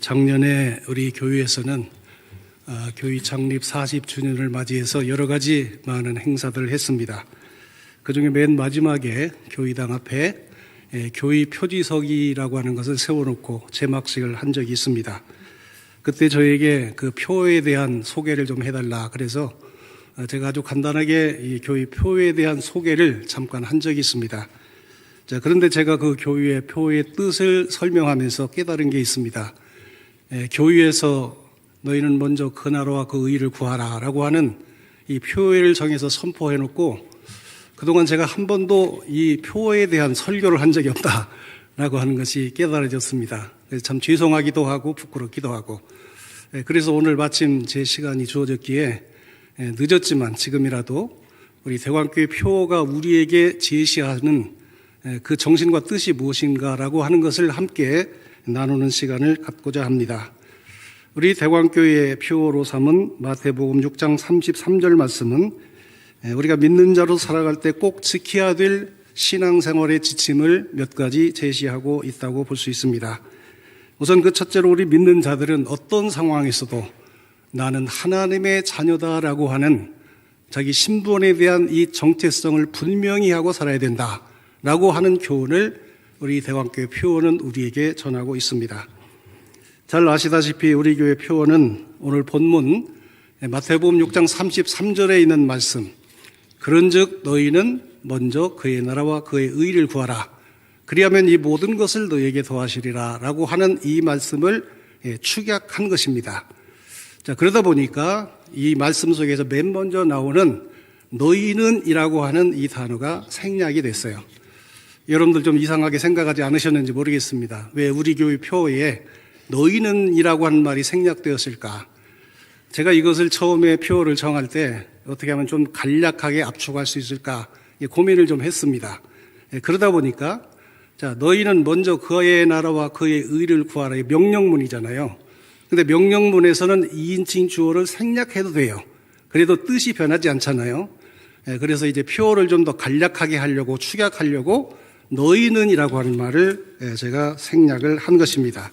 작년에 우리 교회에서는 교회 창립 40주년을 맞이해서 여러 가지 많은 행사들을 했습니다. 그중에 맨 마지막에 교회당 앞에 교회 표지석이라고 하는 것을 세워놓고 제막식을 한 적이 있습니다. 그때 저에게 그 표에 대한 소개를 좀 해달라 그래서 제가 아주 간단하게 이 교회 표에 대한 소개를 잠깐 한 적이 있습니다. 자, 그런데 제가 그 교회의 표의 뜻을 설명하면서 깨달은 게 있습니다. 교회에서 너희는 먼저 그 나라와 그 의를 구하라 라고 하는 이 표를 정해서 선포해 놓고 그동안 제가 한 번도 이 표에 대한 설교를 한 적이 없다라고 하는 것이 깨달아졌습니다. 그래서 참 죄송하기도 하고 부끄럽기도 하고 그래서 오늘 마침 제 시간이 주어졌기에 늦었지만 지금이라도 우리 대광교회 표가 우리에게 제시하는 그 정신과 뜻이 무엇인가라고 하는 것을 함께 나누는 시간을 갖고자 합니다. 우리 대광교회의 표로 삼은 마태복음 6장 33절 말씀은 우리가 믿는 자로 살아갈 때 꼭 지켜야 될 신앙생활의 지침을 몇 가지 제시하고 있다고 볼 수 있습니다. 우선 그 첫째로 우리 믿는 자들은 어떤 상황에서도 나는 하나님의 자녀다라고 하는 자기 신분에 대한 이 정체성을 분명히 하고 살아야 된다라고 하는 교훈을 우리 대광교회 표어는 우리에게 전하고 있습니다. 잘 아시다시피 우리 교회 표어는 오늘 본문 마태복음 6장 33절에 있는 말씀 그런즉 너희는 먼저 그의 나라와 그의 의를 구하라 그리하면 이 모든 것을 너희에게 더하시리라 라고 하는 이 말씀을 축약한 것입니다. 자, 그러다 보니까 이 말씀 속에서 맨 먼저 나오는 너희는 이라고 하는 이 단어가 생략이 됐어요. 여러분들 좀 이상하게 생각하지 않으셨는지 모르겠습니다. 왜 우리 교회 표에 너희는 이라고 하는 말이 생략되었을까? 제가 이것을 처음에 표를 정할 때 어떻게 하면 좀 간략하게 압축할 수 있을까 고민을 좀 했습니다. 그러다 보니까 자, 너희는 먼저 그의 나라와 그의 의를 구하라. 명령문이잖아요. 근데 명령문에서는 2인칭 주어를 생략해도 돼요. 그래도 뜻이 변하지 않잖아요. 그래서 이제 표를 좀 더 간략하게 하려고 축약하려고 너희는이라고 하는 말을 제가 생략을 한 것입니다.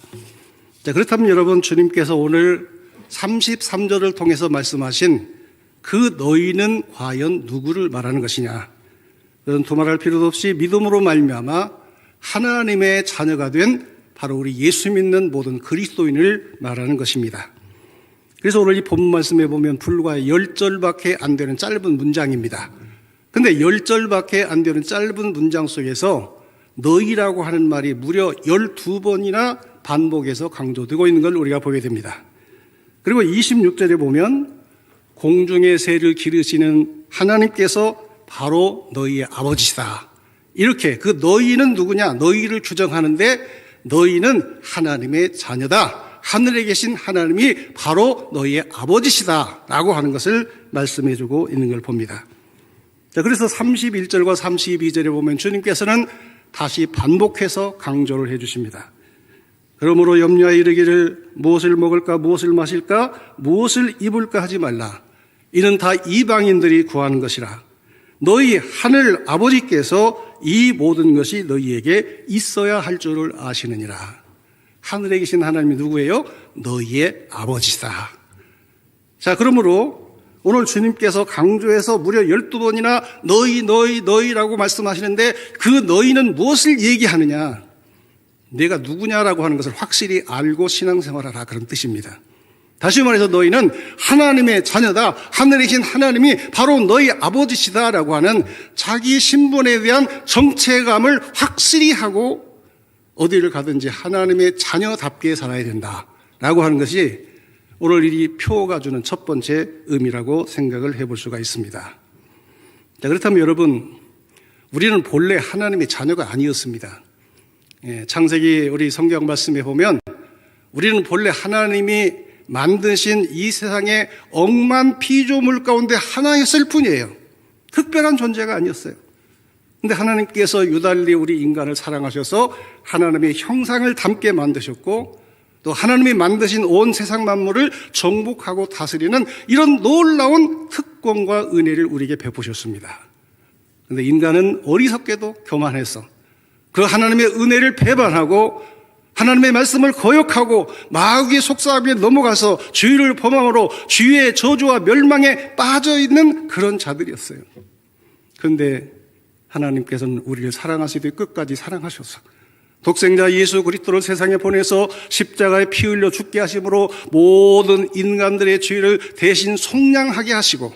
자, 그렇다면 여러분 주님께서 오늘 33절을 통해서 말씀하신 그 너희는 과연 누구를 말하는 것이냐? 그런 두말할 필요도 없이 믿음으로 말미암아 하나님의 자녀가 된 바로 우리 예수 믿는 모든 그리스도인을 말하는 것입니다. 그래서 오늘 이 본문 말씀에 보면 불과 10절밖에 안 되는 짧은 문장입니다. 근데 10절밖에 안 되는 짧은 문장 속에서 너희라고 하는 말이 무려 12번이나 반복해서 강조되고 있는 걸 우리가 보게 됩니다. 그리고 26절에 보면 공중의 새를 기르시는 하나님께서 바로 너희의 아버지시다. 이렇게 그 너희는 누구냐? 너희를 규정하는데 너희는 하나님의 자녀다. 하늘에 계신 하나님이 바로 너희의 아버지시다. 라고 하는 것을 말씀해 주고 있는 걸 봅니다. 자, 그래서 31절과 32절에 보면 주님께서는 다시 반복해서 강조를 해 주십니다. 그러므로 염려하여 이르기를 무엇을 먹을까 무엇을 마실까 무엇을 입을까 하지 말라. 이는 다 이방인들이 구하는 것이라. 너희 하늘 아버지께서 이 모든 것이 너희에게 있어야 할 줄을 아시느니라. 하늘에 계신 하나님이 누구예요? 너희의 아버지다. 자, 그러므로 오늘 주님께서 강조해서 무려 12번이나 너희라고 말씀하시는데 그 너희는 무엇을 얘기하느냐? 내가 누구냐라고 하는 것을 확실히 알고 신앙생활하라 그런 뜻입니다. 다시 말해서 너희는 하나님의 자녀다. 하늘에 계신 하나님이 바로 너희 아버지시다라고 하는 자기 신분에 대한 정체감을 확실히 하고 어디를 가든지 하나님의 자녀답게 살아야 된다라고 하는 것이 오늘 이 표가 주는 첫 번째 의미라고 생각을 해볼 수가 있습니다. 자, 그렇다면 여러분, 우리는 본래 하나님의 자녀가 아니었습니다. 창세기 우리 성경 말씀에 보면 우리는 본래 하나님이 만드신 이 세상의 억만 피조물 가운데 하나였을 뿐이에요. 특별한 존재가 아니었어요. 근데 하나님께서 유달리 우리 인간을 사랑하셔서 하나님의 형상을 담게 만드셨고 또 하나님이 만드신 온 세상 만물을 정복하고 다스리는 이런 놀라운 특권과 은혜를 우리에게 베푸셨습니다. 그런데 인간은 어리석게도 교만해서 그 하나님의 은혜를 배반하고 하나님의 말씀을 거역하고 마귀의 속삭임에 넘어가서 죄를 범함으로 주의 저주와 멸망에 빠져있는 그런 자들이었어요. 그런데 하나님께서는 우리를 사랑하시되 끝까지 사랑하셔서 독생자 예수 그리스도를 세상에 보내서 십자가에 피 흘려 죽게 하심으로 모든 인간들의 죄를 대신 속량하게 하시고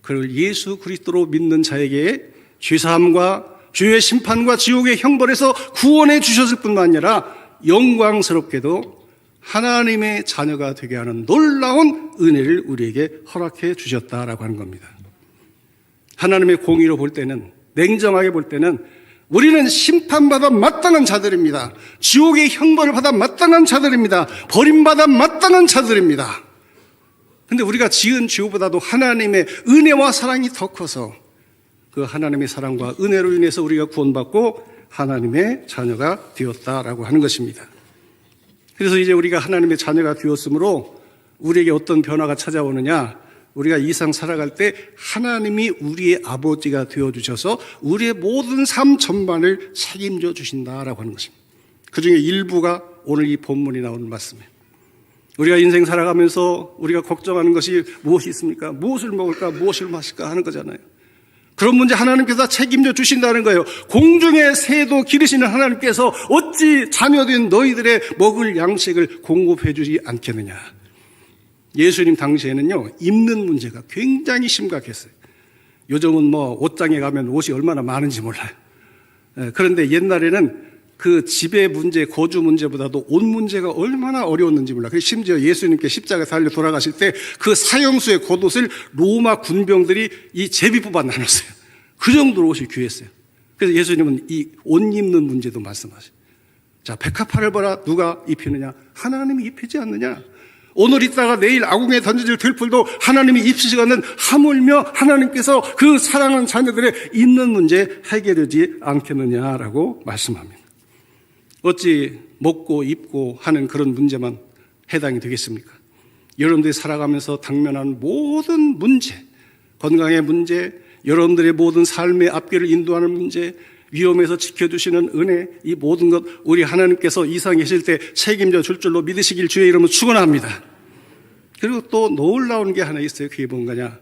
그를 예수 그리스도로 믿는 자에게 죄사함과 주의 심판과 지옥의 형벌에서 구원해 주셨을 뿐만 아니라 영광스럽게도 하나님의 자녀가 되게 하는 놀라운 은혜를 우리에게 허락해 주셨다라고 하는 겁니다. 하나님의 공의로 볼 때는, 냉정하게 볼 때는 우리는 심판받아 마땅한 자들입니다. 지옥의 형벌을 받아 마땅한 자들입니다. 버림받아 마땅한 자들입니다. 그런데 우리가 지은 죄보다도 하나님의 은혜와 사랑이 더 커서 그 하나님의 사랑과 은혜로 인해서 우리가 구원받고 하나님의 자녀가 되었다라고 하는 것입니다. 그래서 이제 우리가 하나님의 자녀가 되었으므로 우리에게 어떤 변화가 찾아오느냐, 우리가 이 상 살아갈 때 하나님이 우리의 아버지가 되어주셔서 우리의 모든 삶 전반을 책임져 주신다라고 하는 것입니다. 그 중에 일부가 오늘 이 본문이 나오는 말씀이에요. 우리가 인생 살아가면서 우리가 걱정하는 것이 무엇이 있습니까? 무엇을 먹을까, 무엇을 마실까 하는 거잖아요. 그런 문제 하나님께서 다 책임져 주신다는 거예요. 공중의 새도 기르시는 하나님께서 어찌 자녀된 너희들의 먹을 양식을 공급해 주지 않겠느냐. 예수님 당시에는요, 입는 문제가 굉장히 심각했어요. 요즘은 옷장에 가면 옷이 얼마나 많은지 몰라요. 그런데 옛날에는 그 집의 문제, 거주 문제보다도 옷 문제가 얼마나 어려웠는지 몰라요. 심지어 예수님께 십자가에 달려 돌아가실 때 그 사형수의 겉옷을 로마 군병들이 이 제비 뽑아 나눴어요. 그 정도로 옷이 귀했어요. 그래서 예수님은 이 옷 입는 문제도 말씀하세요. 자, 백합화를 봐라. 누가 입히느냐? 하나님이 입히지 않느냐? 오늘 있다가 내일 아궁에 던져질 들풀도 하나님이 입히시거든 하물며 하나님께서 그 사랑하는 자녀들의 입는 문제 해결되지 않겠느냐라고 말씀합니다. 어찌 먹고 입고 하는 그런 문제만 해당이 되겠습니까? 여러분들이 살아가면서 당면한 모든 문제, 건강의 문제, 여러분들의 모든 삶의 앞길을 인도하는 문제, 위험에서 지켜주시는 은혜, 이 모든 것 우리 하나님께서 이 상 계실 때 책임져 줄 줄로 믿으시길 주의 이름으로 축원합니다. 그리고 또 놀라운 게 하나 있어요. 그게 뭔가냐?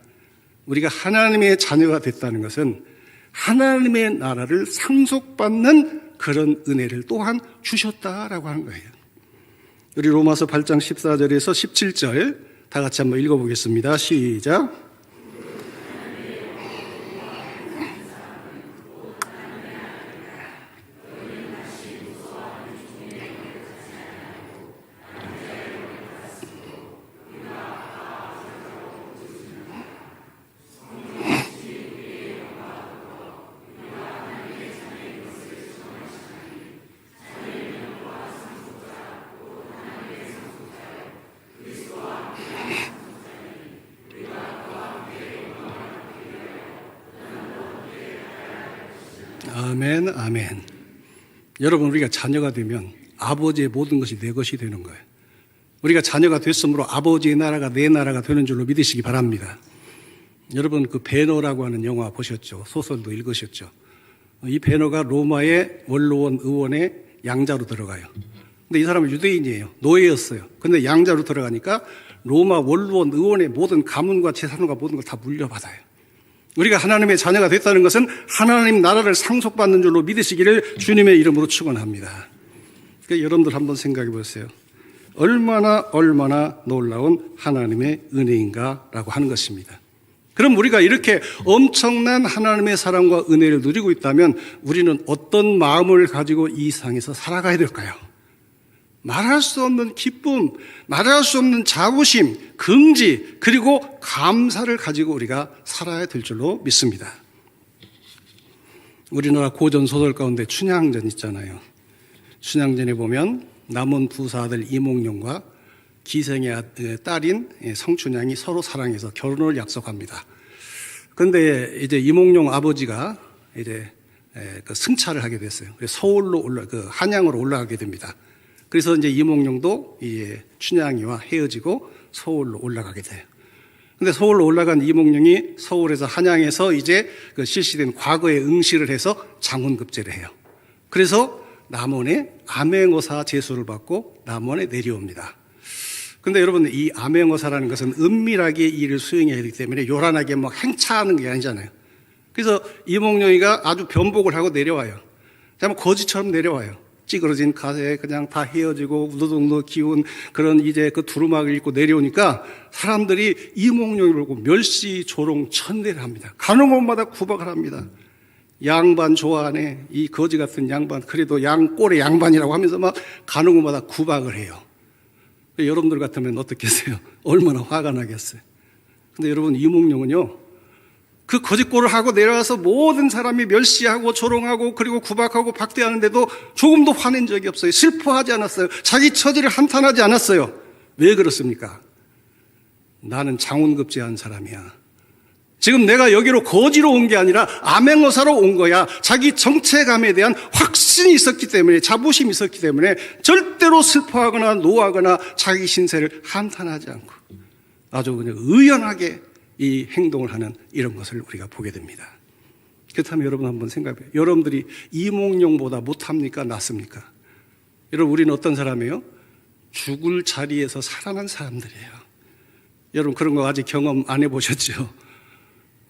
우리가 하나님의 자녀가 됐다는 것은 하나님의 나라를 상속받는 그런 은혜를 또한 주셨다라고 하는 거예요. 우리 로마서 8장 14절에서 17절 다 같이 한번 읽어보겠습니다. 시작. 아멘, 아멘. 여러분, 우리가 자녀가 되면 아버지의 모든 것이 내 것이 되는 거예요. 우리가 자녀가 됐으므로 아버지의 나라가 내 나라가 되는 줄로 믿으시기 바랍니다. 여러분, 그 배너라고 하는 영화 보셨죠? 소설도 읽으셨죠? 이 배너가 로마의 원로원 의원의 양자로 들어가요. 근데 이 사람은 유대인이에요. 노예였어요. 근데 양자로 들어가니까 로마 원로원 의원의 모든 가문과 재산과 모든 걸 다 물려받아요. 우리가 하나님의 자녀가 됐다는 것은 하나님 나라를 상속받는 줄로 믿으시기를 주님의 이름으로 축원합니다. 그러니까 여러분들 한번 생각해 보세요. 얼마나 놀라운 하나님의 은혜인가라고 하는 것입니다. 그럼 우리가 이렇게 엄청난 하나님의 사랑과 은혜를 누리고 있다면 우리는 어떤 마음을 가지고 이 세상에서 살아가야 될까요? 말할 수 없는 기쁨, 말할 수 없는 자부심, 긍지, 그리고 감사를 가지고 우리가 살아야 될 줄로 믿습니다. 우리나라 고전 소설 가운데 춘향전 있잖아요. 춘향전에 보면 남원 부사들 이몽룡과 기생의 딸인 성춘향이 서로 사랑해서 결혼을 약속합니다. 그런데 이제 이몽룡 아버지가 이제 그 승차를 하게 됐어요. 서울로 한양으로 올라가게 됩니다. 그래서 이제 이몽룡도 이 춘향이와 헤어지고 서울로 올라가게 돼요. 근데 서울로 올라간 이몽룡이 서울에서 한양에서 이제 그 실시된 과거의 응시를 해서 장훈급제를 해요. 그래서 남원에 암행어사 제수를 받고 남원에 내려옵니다. 근데 여러분, 이 암행어사라는 것은 은밀하게 일을 수행해야 하기 때문에 요란하게 막 행차하는 게 아니잖아요. 그래서 이몽룡이가 아주 변복을 하고 내려와요. 정말 거지처럼 내려와요. 찌그러진 가세 그냥 다 헤어지고 우두둑도 기운 그런 이제 그 두루마기를 입고 내려오니까 사람들이 이몽룡을 보고 멸시 조롱 천대를 합니다. 가는 곳마다 구박을 합니다. 양반 좋아하네. 이 거지 같은 양반. 그래도 꼴의 양반이라고 하면서 막 가는 곳마다 구박을 해요. 여러분들 같으면 어떻겠어요? 얼마나 화가 나겠어요? 근데 여러분, 이몽룡은요, 그 거짓골을 하고 내려와서 모든 사람이 멸시하고 조롱하고 그리고 구박하고 박대하는데도 조금도 화낸 적이 없어요. 슬퍼하지 않았어요. 자기 처지를 한탄하지 않았어요. 왜 그렇습니까? 나는 장운급제한 사람이야. 지금 내가 여기로 거지로 온 게 아니라 암행어사로 온 거야. 자기 정체감에 대한 확신이 있었기 때문에, 자부심이 있었기 때문에 절대로 슬퍼하거나 노하거나 자기 신세를 한탄하지 않고 아주 그냥 의연하게 이 행동을 하는 이런 것을 우리가 보게 됩니다. 그렇다면 여러분 한번 생각해요. 여러분들이 이몽룡보다 못합니까? 낫습니까? 여러분, 우리는 어떤 사람이에요? 죽을 자리에서 살아난 사람들이에요. 여러분, 그런 거 아직 경험 안 해보셨죠?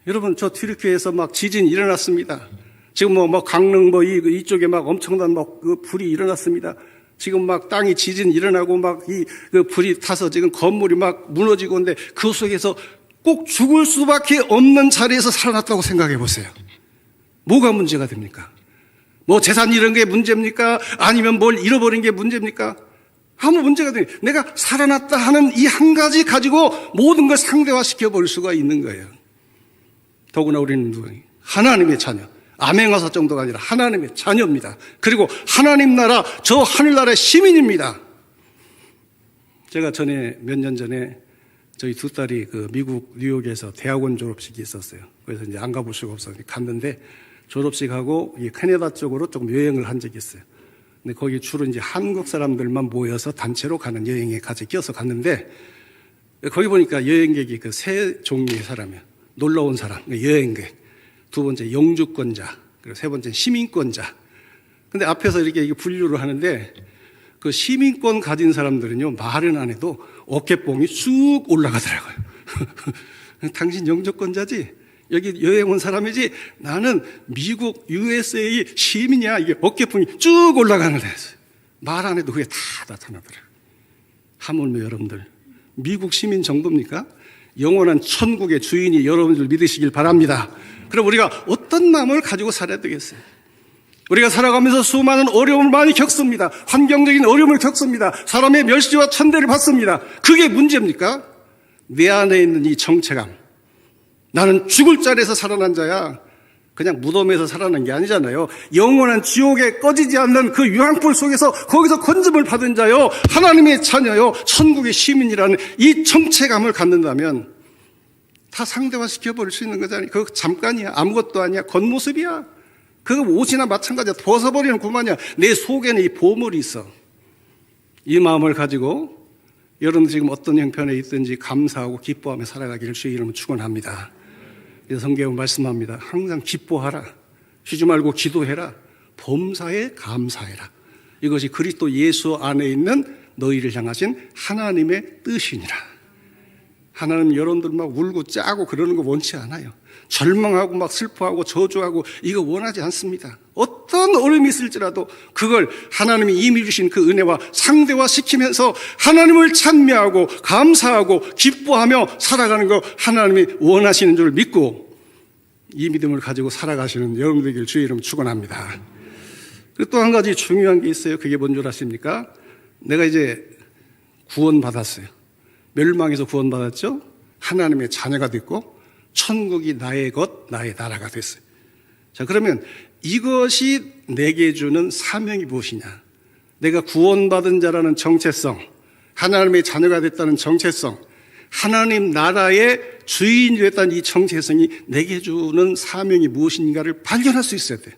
여러분, 저 튀르키예에서 막 지진이 일어났습니다. 지금 뭐 강릉 이쪽에 막 엄청난 그 불이 일어났습니다. 지금 막 땅이 지진 일어나고 막 그 불이 타서 지금 건물이 막 무너지고 있는데 그 속에서 꼭 죽을 수밖에 없는 자리에서 살아났다고 생각해 보세요. 뭐가 문제가 됩니까? 뭐 재산 잃은 게 문제입니까? 아니면 뭘 잃어버린 게 문제입니까? 아무 문제가 되니 내가 살아났다 하는 이 한 가지 가지고 모든 걸 상대화시켜 버릴 수가 있는 거예요. 더구나 우리는 하나님의 자녀, 암행어사 정도가 아니라 하나님의 자녀입니다. 그리고 하나님 나라, 저 하늘나라의 시민입니다. 제가 몇 년 전에 저희 두 딸이 그 미국 뉴욕에서 대학원 졸업식이 있었어요. 그래서 이제 안 가볼 수가 없어서 갔는데 졸업식하고 이 캐나다 쪽으로 조금 여행을 한 적이 있어요. 근데 거기 주로 이제 한국 사람들만 모여서 단체로 가는 여행에 같이 껴서 갔는데 거기 보니까 여행객이 그 세 종류의 사람이에요. 놀러 온 사람, 여행객. 두 번째 영주권자, 그리고 세 번째 시민권자. 근데 앞에서 이렇게 분류를 하는데 그 시민권 가진 사람들은요, 말은 안 해도 어깨뽕이 쑥 올라가더라고요. 당신 영주권자지? 여기 여행 온 사람이지? 나는 미국 USA 시민이야. 이게 어깨뽕이 쭉 올라가는 데였어요. 말 안 해도 그게 다 나타나더라고요. 하물며 여러분들, 미국 시민 정도입니까? 영원한 천국의 주인이 여러분들 믿으시길 바랍니다. 그럼 우리가 어떤 마음을 가지고 살아야 되겠어요? 우리가 살아가면서 수많은 어려움을 많이 겪습니다. 환경적인 어려움을 겪습니다. 사람의 멸시와 천대를 받습니다. 그게 문제입니까? 내 안에 있는 이 정체감. 나는 죽을 자리에서 살아난 자야. 그냥 무덤에서 살아난 게 아니잖아요. 영원한 지옥에 꺼지지 않는 그 유황불 속에서 거기서 건짐을 받은 자요. 하나님의 자녀요. 천국의 시민이라는 이 정체감을 갖는다면 다 상대화시켜버릴 수 있는 거잖아요. 그거 잠깐이야. 아무것도 아니야. 겉모습이야. 그거 옷이나 마찬가지야. 벗어버리는 구만이야. 내 속에는 이 보물이 있어. 이 마음을 가지고 여러분 지금 어떤 형편에 있든지 감사하고 기뻐하며 살아가기를 주의 이름으로 축원합니다. 그래서 성경은 말씀합니다. 항상 기뻐하라. 쉬지 말고 기도해라. 범사에 감사해라. 이것이 그리스도 예수 안에 있는 너희를 향하신 하나님의 뜻이니라. 하나님 여러분들 막 울고 짜고 그러는 거 원치 않아요. 절망하고 막 슬퍼하고 저주하고 이거 원하지 않습니다. 어떤 어려움이 있을지라도 그걸 하나님이 이미 주신 그 은혜와 상대화시키면서 하나님을 찬미하고 감사하고 기뻐하며 살아가는 거 하나님이 원하시는 줄 믿고 이 믿음을 가지고 살아가시는 여러분들에게 주의 이름 축원합니다. 그리고 또 한 가지 중요한 게 있어요. 그게 뭔 줄 아십니까? 내가 이제 구원받았어요. 멸망에서 구원받았죠? 하나님의 자녀가 됐고 천국이 나의 것, 나의 나라가 됐어요. 자, 그러면 이것이 내게 주는 사명이 무엇이냐? 내가 구원받은 자라는 정체성, 하나님의 자녀가 됐다는 정체성, 하나님 나라의 주인이 됐다는 이 정체성이 내게 주는 사명이 무엇인가를 발견할 수 있어야 돼.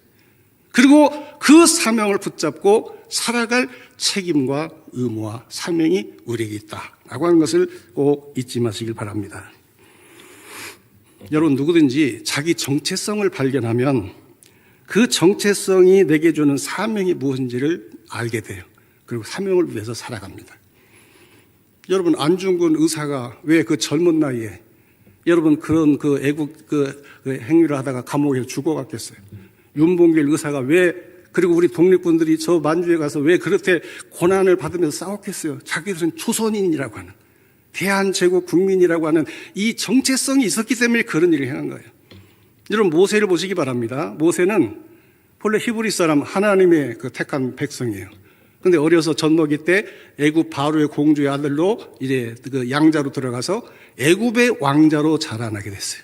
그리고 그 사명을 붙잡고 살아갈 책임과 의무와 사명이 우리에게 있다라고 하는 것을 꼭 잊지 마시길 바랍니다. 여러분 누구든지 자기 정체성을 발견하면 그 정체성이 내게 주는 사명이 무엇인지를 알게 돼요. 그리고 사명을 위해서 살아갑니다. 여러분, 안중근 의사가 왜 그 젊은 나이에 여러분 그런 그 애국 그 행위를 하다가 감옥에서 죽어갔겠어요? 윤봉길 의사가 왜, 그리고 우리 독립군들이 저 만주에 가서 왜 그렇게 고난을 받으면서 싸웠겠어요? 자기들은 조선인이라고 하는, 대한제국 국민이라고 하는 이 정체성이 있었기 때문에 그런 일을 행한 거예요. 여러분, 모세를 보시기 바랍니다. 모세는 본래 히브리 사람, 하나님의 그 택한 백성이에요. 근데 어려서 젖먹이 때 애굽 바로의 공주의 아들로 이제 그 양자로 들어가서 애굽의 왕자로 자라나게 됐어요.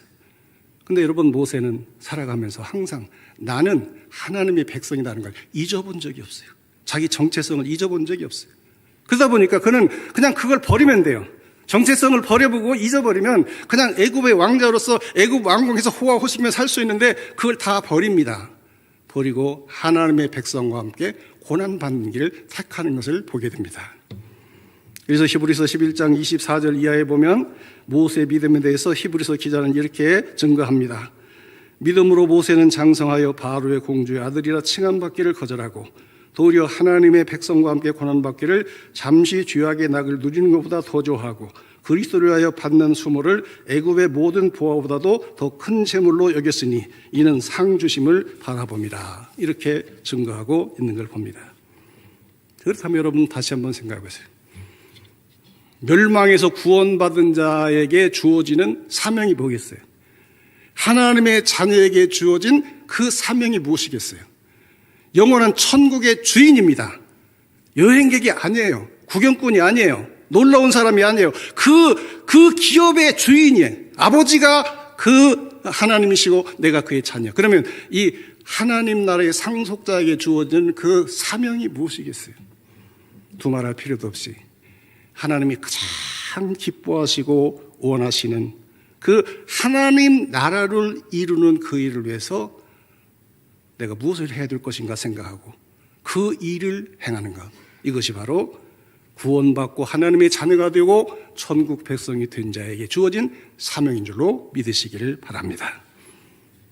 근데 여러분, 모세는 살아가면서 항상 나는 하나님의 백성이라는 걸 잊어본 적이 없어요. 자기 정체성을 잊어본 적이 없어요. 그러다 보니까 그는 그냥 그걸 버리면 돼요. 정체성을 버려보고 잊어버리면 그냥 애굽의 왕자로서 애굽 왕궁에서 호화호식며 살 수 있는데 그걸 다 버립니다. 버리고 하나님의 백성과 함께 고난받는 길을 택하는 것을 보게 됩니다. 그래서 히브리서 11장 24절 이하에 보면 모세의 믿음에 대해서 히브리서 기자는 이렇게 증거합니다. 믿음으로 모세는 장성하여 바로의 공주의 아들이라 칭함받기를 거절하고 도리어 하나님의 백성과 함께 고난받기를 잠시 죄악의 낙을 누리는 것보다 더 좋아하고 그리스도를 위하여 받는 수모를 애굽의 모든 보화보다도 더 큰 재물로 여겼으니 이는 상 주심을 바라봅니다. 이렇게 증거하고 있는 걸 봅니다. 그렇다면 여러분 다시 한번 생각해 보세요. 멸망에서 구원받은 자에게 주어지는 사명이 뭐겠어요? 하나님의 자녀에게 주어진 그 사명이 무엇이겠어요? 영원한 천국의 주인입니다. 여행객이 아니에요. 구경꾼이 아니에요. 놀러온 사람이 아니에요. 그 기업의 주인이에요. 아버지가 그 하나님이시고 내가 그의 자녀. 그러면 이 하나님 나라의 상속자에게 주어진 그 사명이 무엇이겠어요? 두말할 필요도 없이 하나님이 가장 기뻐하시고 원하시는 그 하나님 나라를 이루는 그 일을 위해서 내가 무엇을 해야 될 것인가 생각하고 그 일을 행하는 것. 이것이 바로 구원받고 하나님의 자녀가 되고 천국 백성이 된 자에게 주어진 사명인 줄로 믿으시기를 바랍니다.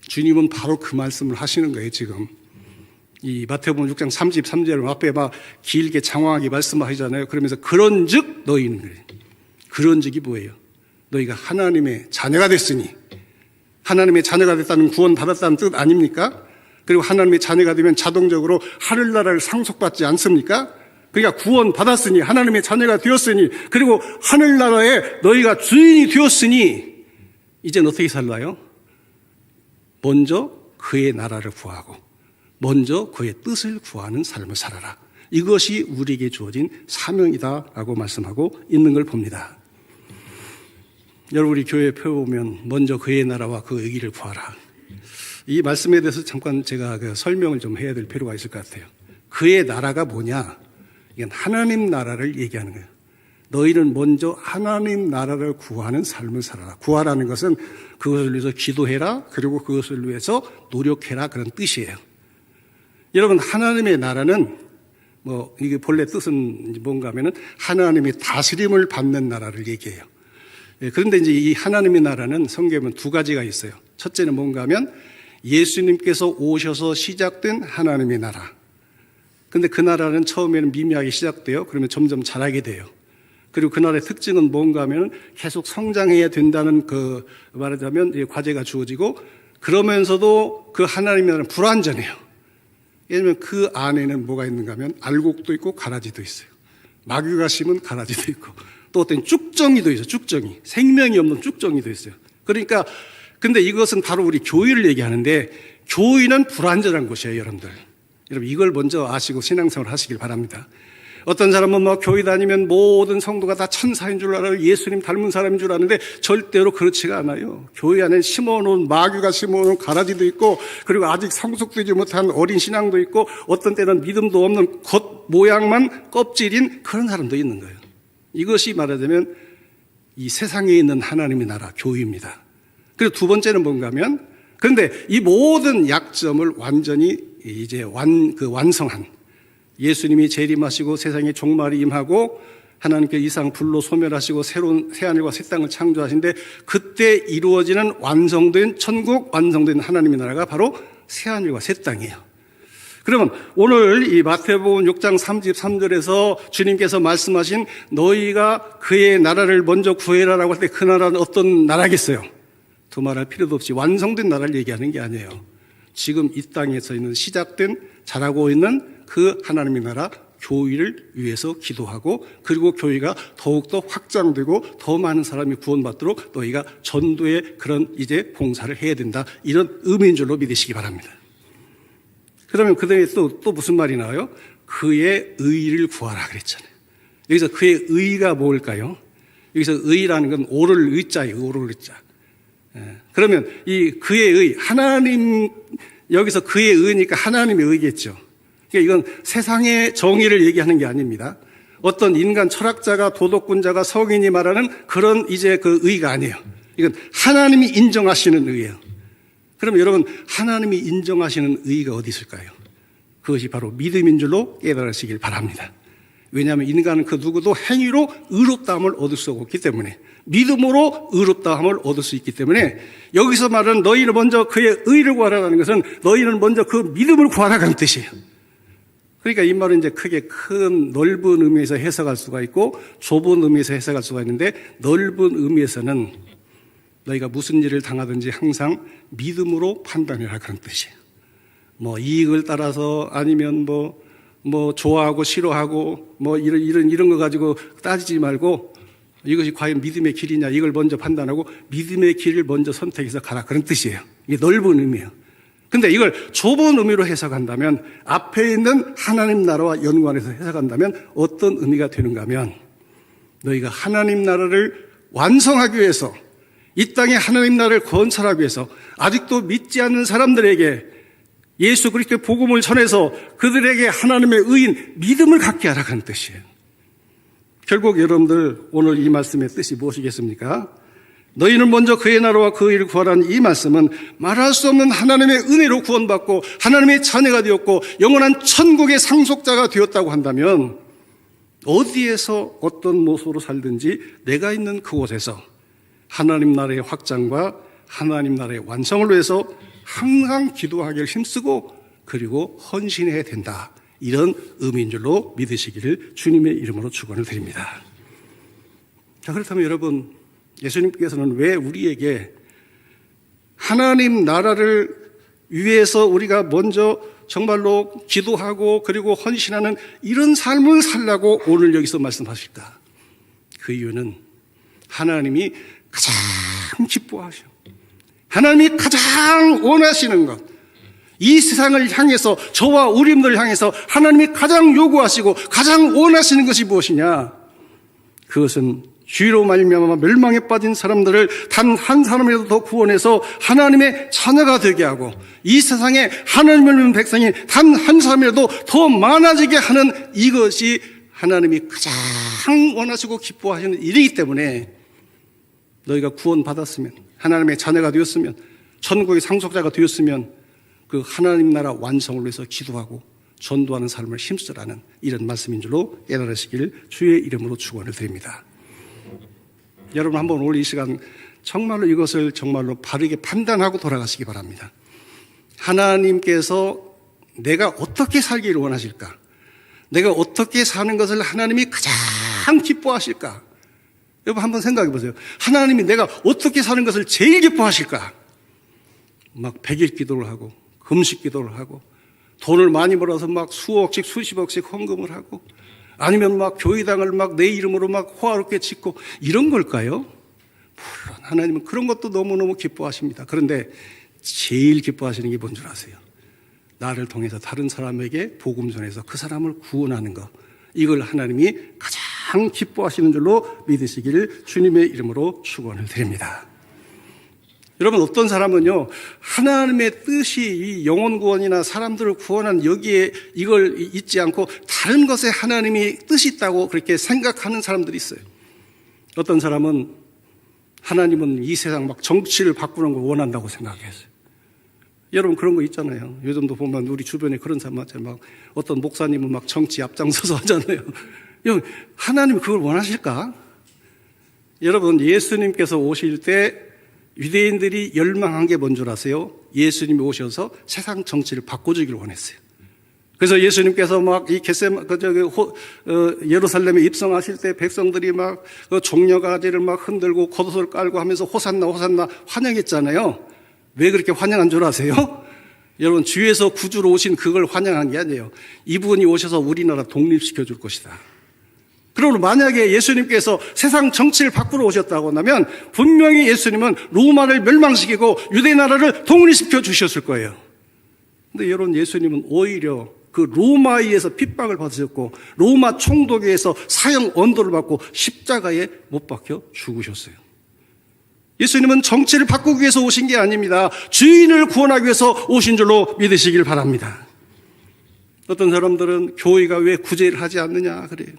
주님은 바로 그 말씀을 하시는 거예요. 지금 이 마태복음 6장 33절 앞에 막 길게 장황하게 말씀하시잖아요. 그러면서 그런즉 너희는, 그래요. 그런즉이 뭐예요? 너희가 하나님의 자녀가 됐으니, 하나님의 자녀가 됐다는 구원 받았다는 뜻 아닙니까? 그리고 하나님의 자녀가 되면 자동적으로 하늘나라를 상속받지 않습니까? 그러니까 구원 받았으니, 하나님의 자녀가 되었으니, 그리고 하늘나라에 너희가 주인이 되었으니 이제는 어떻게 살아요? 먼저 그의 나라를 구하고 먼저 그의 뜻을 구하는 삶을 살아라. 이것이 우리에게 주어진 사명이다라고 말씀하고 있는 걸 봅니다. 여러분, 우리 교회에 펴보면 먼저 그의 나라와 그 의의를 구하라. 이 말씀에 대해서 잠깐 제가 설명을 좀 해야 될 필요가 있을 것 같아요. 그의 나라가 뭐냐? 이건 하나님 나라를 얘기하는 거예요. 너희는 먼저 하나님 나라를 구하는 삶을 살아라. 구하라는 것은 그것을 위해서 기도해라. 그리고 그것을 위해서 노력해라. 그런 뜻이에요. 여러분, 하나님의 나라는 이게 본래 뜻은 뭔가 하면은 하나님의 다스림을 받는 나라를 얘기해요. 그런데 이제 이 하나님의 나라는 성경에 두 가지가 있어요. 첫째는 뭔가 하면 예수님께서 오셔서 시작된 하나님의 나라. 근데 그 나라는 처음에는 미미하게 시작돼요. 그러면 점점 자라게 돼요. 그리고 그 나라의 특징은 뭔가 하면 계속 성장해야 된다는 말하자면 과제가 주어지고, 그러면서도 그 하나님의 나라는 불완전해요. 왜냐하면 그 안에는 뭐가 있는가 하면 알곡도 있고 가라지도 있어요. 마귀가 심은 가라지도 있고, 또 어떤 쭉정이도 있어요. 쭉정이. 생명이 없는 쭉정이도 있어요. 그러니까 근데 이것은 바로 우리 교회를 얘기하는데, 교회는 불완전한 곳이에요, 여러분들. 여러분, 이걸 먼저 아시고 신앙생활을 하시길 바랍니다. 어떤 사람은 교회 다니면 모든 성도가 다 천사인 줄 알아요. 예수님 닮은 사람인 줄 아는데 절대로 그렇지가 않아요. 교회 안에 심어놓은 마귀가 심어놓은 가라지도 있고, 그리고 아직 성숙되지 못한 어린 신앙도 있고, 어떤 때는 믿음도 없는 겉 모양만 껍질인 그런 사람도 있는 거예요. 이것이 말하자면 이 세상에 있는 하나님의 나라, 교회입니다. 그리고 두 번째는 뭔가 하면, 그런데 이 모든 약점을 완전히 이제 완성한, 예수님이 재림하시고 세상에 종말이 임하고 하나님께 이상 불로 소멸하시고 새로운 새하늘과 새 땅을 창조하신데, 그때 이루어지는 완성된 천국, 완성된 하나님의 나라가 바로 새하늘과 새 땅이에요. 그러면 오늘 이 마태복음 6장 33절에서 주님께서 말씀하신 너희가 그의 나라를 먼저 구해라라고 할 때 그 나라는 어떤 나라겠어요? 두말할 필요도 없이 완성된 나라를 얘기하는 게 아니에요. 지금 이 땅에서 있는 시작된 자라고 있는 그 하나님의 나라 교회를 위해서 기도하고, 그리고 교회가 더욱더 확장되고 더 많은 사람이 구원받도록 너희가 전도의 그런 이제 봉사를 해야 된다, 이런 의미인 줄로 믿으시기 바랍니다. 그러면 그 다음에 또 무슨 말이 나와요? 그의 의를 구하라 그랬잖아요. 여기서 그의 의가 뭘까요? 여기서 의라는 건 오를 의자예요. 오를 의자. 그러면 이 그의 의, 하나님, 여기서 그의 의니까 하나님의 의겠죠. 그러니까 이건 세상의 정의를 얘기하는 게 아닙니다. 어떤 인간 철학자가, 도덕군자가, 성인이 말하는 그런 이제 그 의가 아니에요. 이건 하나님이 인정하시는 의예요. 그러면 여러분, 하나님이 인정하시는 의가 어디 있을까요? 그것이 바로 믿음인 줄로 깨달으시길 바랍니다. 왜냐하면 인간은 그 누구도 행위로 의롭다함을 얻을 수 없기 때문에, 믿음으로 의롭다함을 얻을 수 있기 때문에, 여기서 말하는 너희는 먼저 그의 의를 구하라는 것은 너희는 먼저 그 믿음을 구하라는 뜻이에요. 그러니까 이 말은 이제 크게 큰 넓은 의미에서 해석할 수가 있고 좁은 의미에서 해석할 수가 있는데, 넓은 의미에서는 너희가 무슨 일을 당하든지 항상 믿음으로 판단해라, 그런 뜻이에요. 뭐 이익을 따라서 아니면 뭐 좋아하고 싫어하고 뭐 이런 거 가지고 따지지 말고, 이것이 과연 믿음의 길이냐, 이걸 먼저 판단하고 믿음의 길을 먼저 선택해서 가라, 그런 뜻이에요. 이게 넓은 의미예요. 근데 이걸 좁은 의미로 해석한다면, 앞에 있는 하나님 나라와 연관해서 해석한다면 어떤 의미가 되는가 하면, 너희가 하나님 나라를 완성하기 위해서, 이 땅에 하나님 나라를 건설하기 위해서 아직도 믿지 않는 사람들에게 예수 그리스도의 복음을 전해서 그들에게 하나님의 의인, 믿음을 갖게 하라, 그런 뜻이에요. 결국 여러분들, 오늘 이 말씀의 뜻이 무엇이겠습니까? 너희는 먼저 그의 나라와 그 의를 구하라는 이 말씀은 말할 수 없는 하나님의 은혜로 구원받고 하나님의 자녀가 되었고 영원한 천국의 상속자가 되었다고 한다면, 어디에서 어떤 모습으로 살든지 내가 있는 그곳에서 하나님 나라의 확장과 하나님 나라의 완성을 위해서 항상 기도하기를 힘쓰고 그리고 헌신해야 된다, 이런 의미인 줄로 믿으시기를 주님의 이름으로 축원을 드립니다. 자, 그렇다면 여러분, 예수님께서는 왜 우리에게 하나님 나라를 위해서 우리가 먼저 정말로 기도하고 그리고 헌신하는 이런 삶을 살라고 오늘 여기서 말씀하실까? 그 이유는 하나님이 가장 기뻐하셔, 하나님이 가장 원하시는 것, 이 세상을 향해서, 저와 우리들을 향해서 하나님이 가장 요구하시고 가장 원하시는 것이 무엇이냐? 그것은 죄로 말미암아 멸망에 빠진 사람들을 단 한 사람이라도 더 구원해서 하나님의 자녀가 되게 하고, 이 세상에 하나님을 믿는 백성이 단 한 사람이라도 더 많아지게 하는, 이것이 하나님이 가장 원하시고 기뻐하시는 일이기 때문에, 너희가 구원받았으면, 하나님의 자녀가 되었으면, 천국의 상속자가 되었으면 그 하나님 나라 완성을 위해서 기도하고 전도하는 삶을 힘쓰라는 이런 말씀인 줄로 깨달으시길 주의 이름으로 축원을 드립니다. 여러분, 한번 오늘 이 시간 정말로 이것을 정말로 바르게 판단하고 돌아가시기 바랍니다. 하나님께서 내가 어떻게 살기를 원하실까? 내가 어떻게 사는 것을 하나님이 가장 기뻐하실까? 여러분, 한번 생각해 보세요. 하나님이 내가 어떻게 사는 것을 제일 기뻐하실까? 막 100일 기도를 하고 금식 기도를 하고 돈을 많이 벌어서 막 수억씩 수십억씩 헌금을 하고, 아니면 막 교회당을 막 내 이름으로 막 호화롭게 짓고, 이런 걸까요? 물론 하나님은 그런 것도 너무너무 기뻐하십니다. 그런데 제일 기뻐하시는 게 뭔 줄 아세요? 나를 통해서 다른 사람에게 복음 전해서 그 사람을 구원하는 것, 이걸 하나님이 가장 기뻐하시는 줄로 믿으시기를 주님의 이름으로 축원을 드립니다. 여러분, 어떤 사람은요, 하나님의 뜻이 이 영혼 구원이나 사람들을 구원한 여기에 이걸 잊지 않고 다른 것에 하나님이 뜻이 있다고 그렇게 생각하는 사람들이 있어요. 어떤 사람은 하나님은 이 세상 막 정치를 바꾸는 걸 원한다고 생각했어요. 여러분, 그런 거 있잖아요. 요즘도 보면 우리 주변에 그런 사람 많잖아요. 막 어떤 목사님은 막 정치 앞장서서 하잖아요. 여러분, 하나님이 그걸 원하실까? 여러분, 예수님께서 오실 때 유대인들이 열망한 게 뭔 줄 아세요? 예수님이 오셔서 세상 정치를 바꿔주기를 원했어요. 그래서 예수님께서 막 이 예루살렘에 입성하실 때 백성들이 막 종려가지를 막 흔들고 겉옷을 깔고 하면서 호산나 호산나 환영했잖아요. 왜 그렇게 환영한 줄 아세요? 여러분, 주에서 구주로 오신 그걸 환영한 게 아니에요. 이분이 오셔서 우리나라 독립시켜 줄 것이다. 그러므로 만약에 예수님께서 세상 정치를 바꾸러 오셨다고 한다면 분명히 예수님은 로마를 멸망시키고 유대 나라를 독립시켜 주셨을 거예요. 근데 여러분, 예수님은 오히려 그 로마에 의해서 핍박을 받으셨고 로마 총독에 의해서 사형 언도를 받고 십자가에 못 박혀 죽으셨어요. 예수님은 정치를 바꾸기 위해서 오신 게 아닙니다. 주인을 구원하기 위해서 오신 줄로 믿으시길 바랍니다. 어떤 사람들은 교회가 왜 구제를 하지 않느냐 그래요.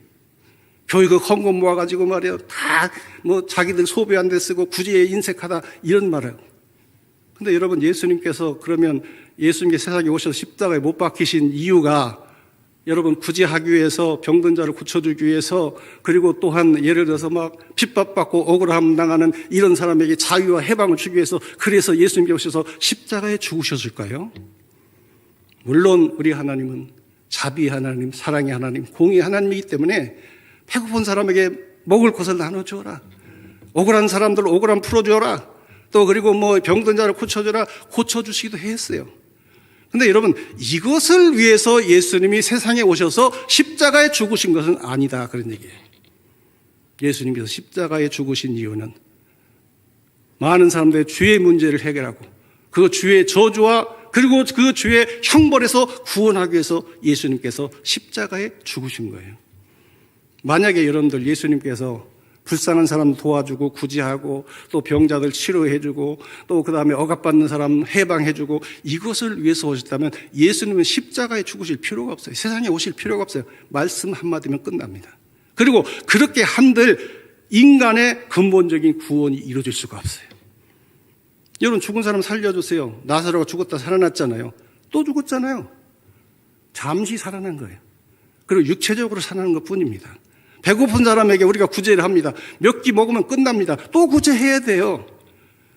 교회가 헌금 모아가지고 말이에요. 다 뭐 자기들 소비한 데 쓰고 구제에 인색하다 이런 말을. 근데 여러분, 예수님께서 그러면 예수님께 세상에 오셔서 십자가에 못 박히신 이유가 여러분 구제하기 위해서, 병든 자를 고쳐주기 위해서, 그리고 또한 예를 들어서 막 핍박받고 억울함 당하는 이런 사람에게 자유와 해방을 주기 위해서, 그래서 예수님께 오셔서 십자가에 죽으셨을까요? 물론 우리 하나님은 자비 하나님, 사랑의 하나님, 공의 하나님이기 때문에 배고픈 사람에게 먹을 것을 나눠주어라, 억울한 사람들 억울함 풀어주어라, 또 그리고 뭐 병든 자를 고쳐주라, 고쳐주시기도 했어요. 근데 여러분, 이것을 위해서 예수님이 세상에 오셔서 십자가에 죽으신 것은 아니다, 그런 얘기예요. 예수님께서 십자가에 죽으신 이유는 많은 사람들의 죄의 문제를 해결하고 그 죄의 저주와 그리고 그 죄의 형벌에서 구원하기 위해서 예수님께서 십자가에 죽으신 거예요. 만약에 여러분들 예수님께서 불쌍한 사람 도와주고 구제하고 또 병자들 치료해주고 또 그 다음에 억압받는 사람 해방해주고 이것을 위해서 오셨다면 예수님은 십자가에 죽으실 필요가 없어요. 세상에 오실 필요가 없어요. 말씀 한마디면 끝납니다. 그리고 그렇게 한들 인간의 근본적인 구원이 이루어질 수가 없어요. 여러분, 죽은 사람 살려주세요. 나사로가 죽었다 살아났잖아요. 또 죽었잖아요. 잠시 살아난 거예요. 그리고 육체적으로 살아난 것 뿐입니다. 배고픈 사람에게 우리가 구제를 합니다. 몇 끼 먹으면 끝납니다. 또 구제해야 돼요.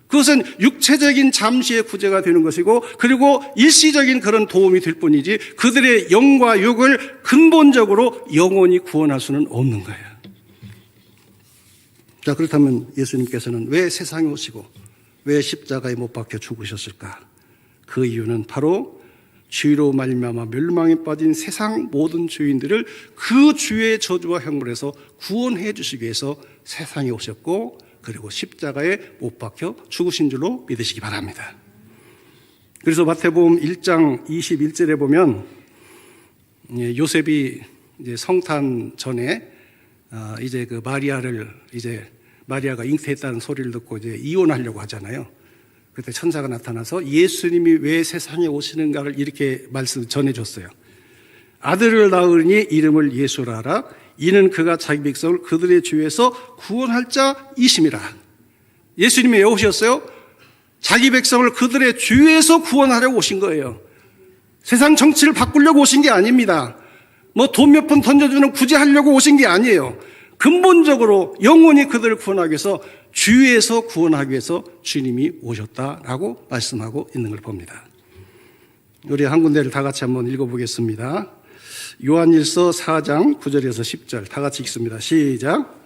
그것은 육체적인 잠시의 구제가 되는 것이고, 그리고 일시적인 그런 도움이 될 뿐이지 그들의 영과 육을 근본적으로 영원히 구원할 수는 없는 거예요. 자, 그렇다면 예수님께서는 왜 세상에 오시고 왜 십자가에 못 박혀 죽으셨을까? 그 이유는 바로 죄로 말미암아 멸망에 빠진 세상 모든 죄인들을 그 주의 저주와 형벌에서 구원해 주시기 위해서 세상에 오셨고, 그리고 십자가에 못 박혀 죽으신 줄로 믿으시기 바랍니다. 그래서 마태복음 1장 21절에 보면 요셉이 이제 성탄 전에 이제 그 마리아가 잉태했다는 소리를 듣고 이제 이혼하려고 하잖아요. 그때 천사가 나타나서 예수님이 왜 세상에 오시는가를 이렇게 말씀 전해줬어요. 아들을 낳으니 이름을 예수라 하라. 이는 그가 자기 백성을 그들의 죄에서 구원할 자이심이라. 예수님이 왜 오셨어요? 자기 백성을 그들의 죄에서 구원하려고 오신 거예요. 세상 정치를 바꾸려고 오신 게 아닙니다. 뭐 돈 몇 푼 던져주는 구제하려고 오신 게 아니에요. 근본적으로 영원히 그들을 구원하기 위해서, 죄에서 구원하기 위해서 주님이 오셨다라고 말씀하고 있는 걸 봅니다. 우리 한 군데를 다 같이 한번 읽어보겠습니다. 요한일서 4장 9절에서 10절 다 같이 읽습니다. 시작.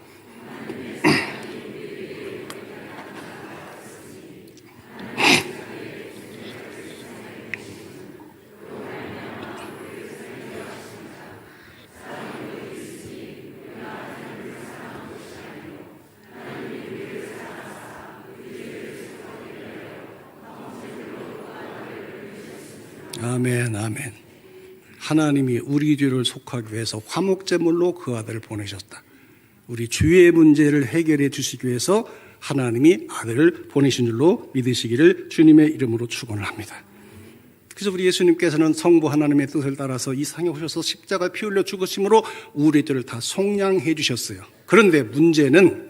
아멘, 아멘. 하나님이 우리 죄를 속하기 위해서 화목제물로 그 아들을 보내셨다. 우리 죄의 문제를 해결해 주시기 위해서 하나님이 아들을 보내신 줄로 믿으시기를 주님의 이름으로 축원을 합니다. 그래서 우리 예수님께서는 성부 하나님의 뜻을 따라서 이 세상에 오셔서 십자가에 피 흘려 죽으심으로 우리의 죄를 다 속량해 주셨어요. 그런데 문제는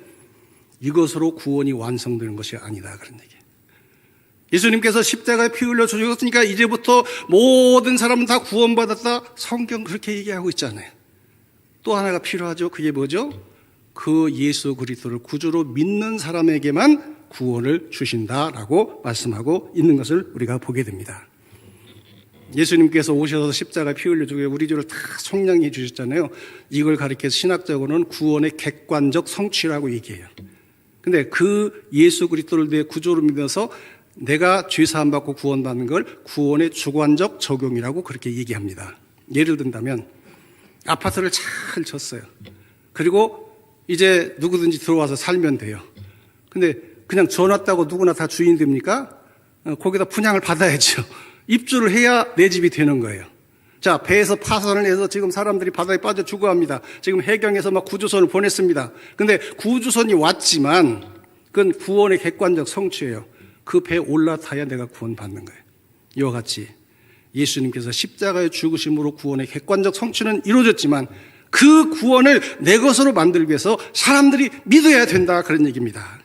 이것으로 구원이 완성되는 것이 아니다, 그런 얘기예요. 예수님께서 십자가에 피 흘려 죽었으니까 이제부터 모든 사람은 다 구원받았다. 성경 그렇게 얘기하고 있잖아요. 또 하나가 필요하죠. 그게 뭐죠? 그 예수 그리스도를 구주로 믿는 사람에게만 구원을 주신다라고 말씀하고 있는 것을 우리가 보게 됩니다. 예수님께서 오셔서 십자가 피 흘려주고 우리 죄를 다 속량해 주셨잖아요. 이걸 가리켜서 신학적으로는 구원의 객관적 성취라고 얘기해요. 근데 그 예수 그리스도를 내 구조로 믿어서 내가 죄 사함 받고 구원받는 걸 구원의 주관적 적용이라고 그렇게 얘기합니다. 예를 든다면 아파트를 잘 쳤어요. 그리고 이제 누구든지 들어와서 살면 돼요. 근데 그냥 져놨다고 누구나 다 주인 됩니까? 거기다 분양을 받아야죠. 입주를 해야 내 집이 되는 거예요. 자, 배에서 파선을 해서 지금 사람들이 바다에 빠져 죽어갑니다. 지금 해경에서 막 구조선을 보냈습니다. 근데 구조선이 왔지만 그건 구원의 객관적 성취예요. 그 배에 올라타야 내가 구원받는 거예요. 이와 같이 예수님께서 십자가의 죽으심으로 구원의 객관적 성취는 이루어졌지만 그 구원을 내 것으로 만들기 위해서 사람들이 믿어야 된다, 그런 얘기입니다.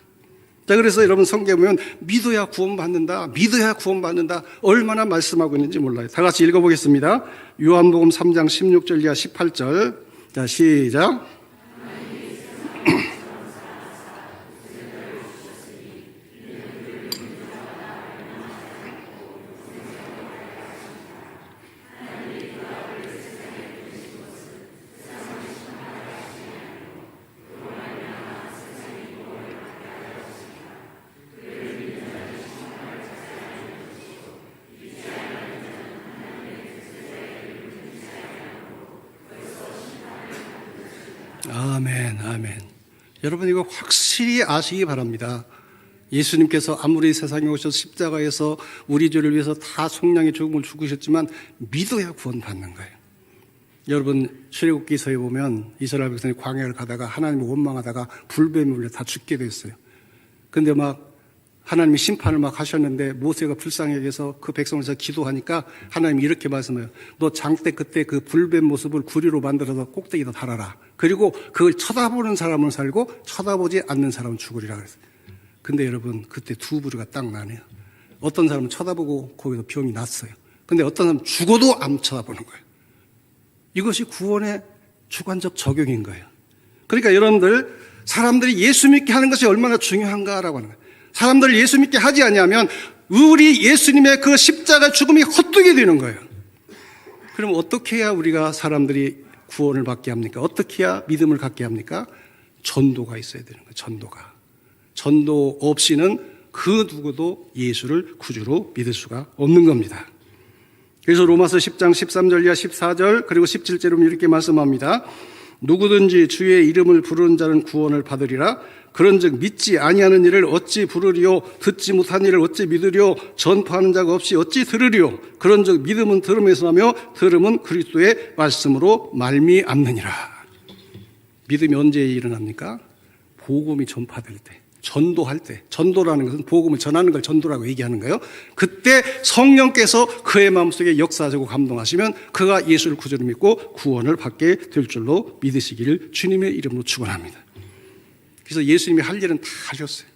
자, 그래서 여러분 성경에 보면 믿어야 구원받는다, 믿어야 구원받는다, 얼마나 말씀하고 있는지 몰라요. 다 같이 읽어보겠습니다. 요한복음 3장 16절 이하 18절. 자, 시작. 아멘, 아멘. 여러분 이거 확실히 아시기 바랍니다. 예수님께서 아무리 세상에 오셔서 십자가에서 우리 죄를 위해서 다 속량의 죽음을 죽으셨지만 믿어야 구원받는 거예요. 여러분 출애굽기서에 보면 이스라엘 백성이 광야를 가다가 하나님을 원망하다가 불뱀에 물려 다 죽게 됐어요. 근데 막 하나님이 심판을 막 하셨는데 모세가 불쌍하게 해서 그 백성을 위해서 기도하니까 하나님이 이렇게 말씀해요. 너 장대 그때 그 불뱀 모습을 구리로 만들어서 꼭대기에다 달아라. 그리고 그걸 쳐다보는 사람은 살고 쳐다보지 않는 사람은 죽으리라 그랬어요. 근데 여러분 그때 두 부류가 딱 나네요. 어떤 사람은 쳐다보고 거기서 병이 났어요. 근데 어떤 사람은 죽어도 안 쳐다보는 거예요. 이것이 구원의 주관적 적용인 거예요. 그러니까 여러분들 사람들이 예수 믿게 하는 것이 얼마나 중요한가라고 하는 거예요. 사람들을 예수 믿게 하지 않으면 우리 예수님의 그 십자가 죽음이 헛되게 되는 거예요. 그럼 어떻게 해야 우리가 사람들이 구원을 받게 합니까? 어떻게 해야 믿음을 갖게 합니까? 전도가 있어야 되는 거예요. 전도가. 전도 없이는 그 누구도 예수를 구주로 믿을 수가 없는 겁니다. 그래서 로마서 10장 13절 이하 14절 그리고 17절에 이렇게 말씀합니다. 누구든지 주의 이름을 부르는 자는 구원을 받으리라. 그런즉 믿지 아니하는 일을 어찌 부르리요? 듣지 못한 일을 어찌 믿으리요? 전파하는 자가 없이 어찌 들으리요? 그런즉 믿음은 들음에서 나며 들음은 그리스도의 말씀으로 말미암느니라. 믿음이 언제 일어납니까? 복음이 전파될 때, 전도할 때. 전도라는 것은 복음을 전하는 걸 전도라고 얘기하는 거예요. 그때 성령께서 그의 마음속에 역사하시고 감동하시면 그가 예수를 구주로 믿고 구원을 받게 될 줄로 믿으시기를 주님의 이름으로 축원합니다. 그래서 예수님이 할 일은 다 하셨어요.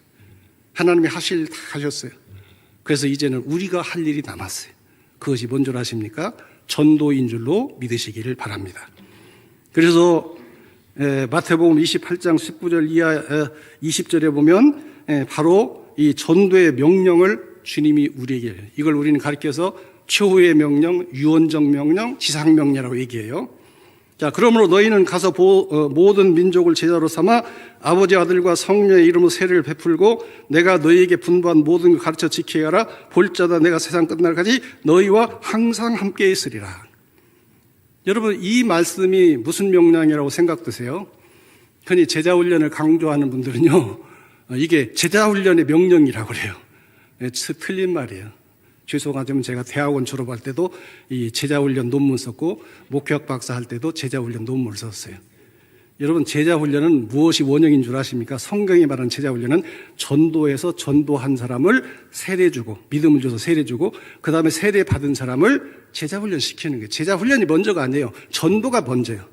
하나님이 하실 일 다 하셨어요. 그래서 이제는 우리가 할 일이 남았어요. 그것이 뭔 줄 아십니까? 전도인 줄로 믿으시기를 바랍니다. 그래서 마태복음 28장 19절 이하 20절에 보면 바로 이 전도의 명령을 주님이 우리에게, 이걸 우리는 가리켜서 최후의 명령, 유언적 명령, 지상명령이라고 얘기해요. 자, 그러므로 너희는 가서 모든 민족을 제자로 삼아 아버지 아들과 성령의 이름으로 세례를 베풀고 내가 너희에게 분부한 모든 걸 가르쳐 지키게 하라. 볼자다 내가 세상 끝날까지 너희와 항상 함께 있으리라. 여러분 이 말씀이 무슨 명령이라고 생각드세요? 흔히 제자훈련을 강조하는 분들은요, 이게 제자훈련의 명령이라고 그래요. 틀린 말이에요. 죄송하지만 제가 대학원 졸업할 때도 이 제자훈련 논문 썼고 목회학 박사 할 때도 제자훈련 논문을 썼어요. 여러분 제자훈련은 무엇이 원형인 줄 아십니까? 성경이 말하는 제자훈련은 전도해서 전도한 사람을 세례주고 믿음을 줘서 세례주고 그 다음에 세례 받은 사람을 제자훈련 시키는 거예요. 제자훈련이 먼저가 아니에요. 전도가 먼저예요.